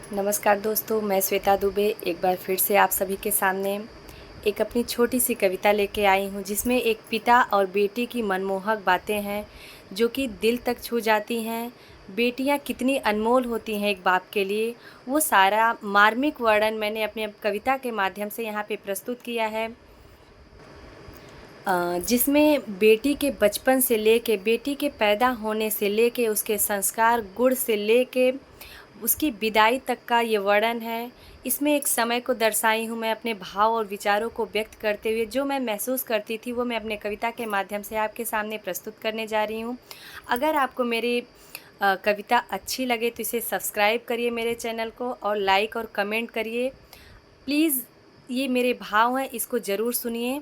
नमस्कार दोस्तों, मैं श्वेता दुबे एक बार फिर से आप सभी के सामने एक अपनी छोटी सी कविता लेके आई हूँ, जिसमें एक पिता और बेटी की मनमोहक बातें हैं जो कि दिल तक छू जाती हैं। बेटियाँ कितनी अनमोल होती हैं एक बाप के लिए, वो सारा मार्मिक वर्णन मैंने अपनी कविता के माध्यम से यहाँ पे प्रस्तुत किया है। जिसमें बेटी के बचपन से लेके, बेटी के पैदा होने से लेके, उसके संस्कार गुण से लेके उसकी विदाई तक का ये वर्णन है। इसमें एक समय को दर्शाई हूँ मैं, अपने भाव और विचारों को व्यक्त करते हुए जो मैं महसूस करती थी वो मैं अपने कविता के माध्यम से आपके सामने प्रस्तुत करने जा रही हूँ। अगर आपको मेरी कविता अच्छी लगे तो इसे सब्सक्राइब करिए मेरे चैनल को, और लाइक और कमेंट करिए प्लीज़। ये मेरे भाव हैं, इसको ज़रूर सुनिए।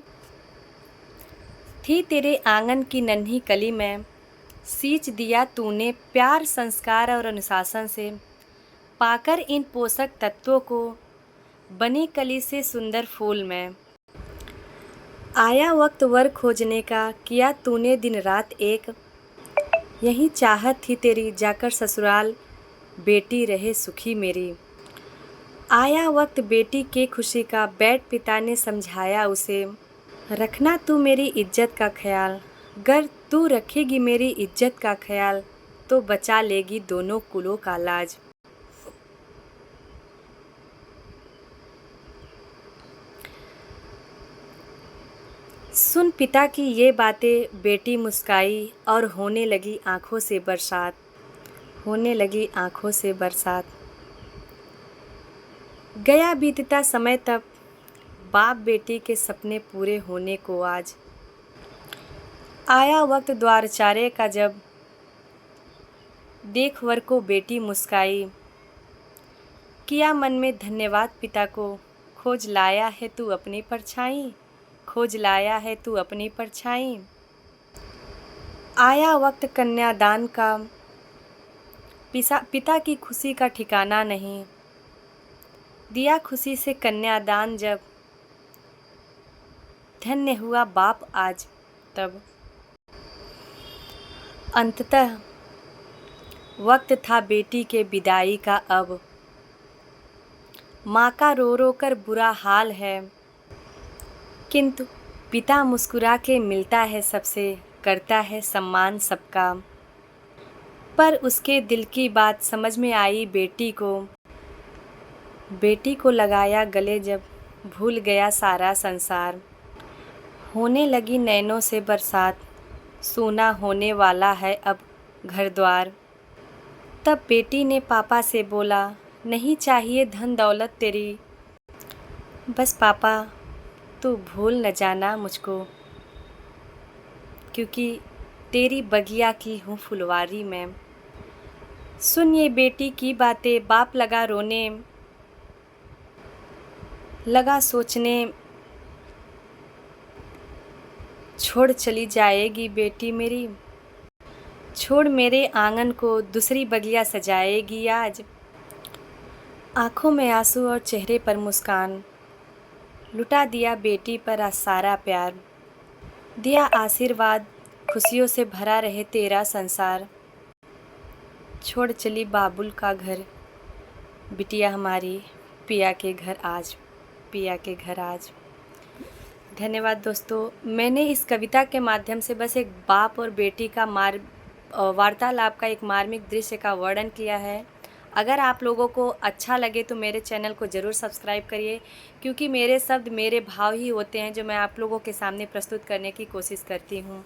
थी तेरे आंगन की नन्ही कली में, सींच दिया तूने प्यार, संस्कार और अनुशासन से। पाकर इन पोषक तत्वों को, बनी कली से सुंदर फूल में। आया वक्त वर खोजने का, किया तूने दिन रात एक। यही चाहत थी तेरी, जाकर ससुराल बेटी रहे सुखी मेरी। आया वक्त बेटी के खुशी का, बैठ पिता ने समझाया उसे। रखना तू मेरी इज्जत का ख्याल, गर तू रखेगी मेरी इज्जत का ख्याल, तो बचा लेगी दोनों कुलों का लाज। सुन पिता की ये बातें, बेटी मुस्काई और होने लगी आँखों से बरसात। होने लगी आँखों से बरसात। गया बीतता समय तब, बाप बेटी के सपने पूरे होने को आज। आया वक्त द्वारचारे का जब, देख वर को बेटी मुस्काई। किया मन में धन्यवाद पिता को, खोज लाया है तू अपनी परछाई। खोज लाया है तू अपनी परछाई। आया वक्त कन्यादान का, पिता की खुशी का ठिकाना नहीं। दिया खुशी से कन्यादान जब, धन्य हुआ बाप आज तब। अंततः वक्त था बेटी के विदाई का अब। माँ का रो रो कर बुरा हाल है, किंतु पिता मुस्कुरा के मिलता है सबसे, करता है सम्मान सबका। पर उसके दिल की बात समझ में आई बेटी को। बेटी को लगाया गले जब, भूल गया सारा संसार। होने लगी नैनों से बरसात, सूना होने वाला है अब घर द्वार। तब बेटी ने पापा से बोला, नहीं चाहिए धन दौलत तेरी, बस पापा तू भूल न जाना मुझको, क्योंकि तेरी बगिया की हूँ फुलवारी में। सुन ये बेटी की बातें, बाप लगा रोने, लगा सोचने, छोड़ चली जाएगी बेटी मेरी। छोड़ मेरे आंगन को, दूसरी बगिया सजाएगी आज। आँखों में आंसू और चेहरे पर मुस्कान, लुटा दिया बेटी पर आज सारा प्यार। दिया आशीर्वाद, खुशियों से भरा रहे तेरा संसार। छोड़ चली बाबुल का घर, बिटिया हमारी पिया के घर आज, पिया के घर आज। धन्यवाद दोस्तों। मैंने इस कविता के माध्यम से बस एक बाप और बेटी का वार्तालाप का एक मार्मिक दृश्य का वर्णन किया है। अगर आप लोगों को अच्छा लगे तो मेरे चैनल को ज़रूर सब्सक्राइब करिए, क्योंकि मेरे शब्द मेरे भाव ही होते हैं जो मैं आप लोगों के सामने प्रस्तुत करने की कोशिश करती हूँ।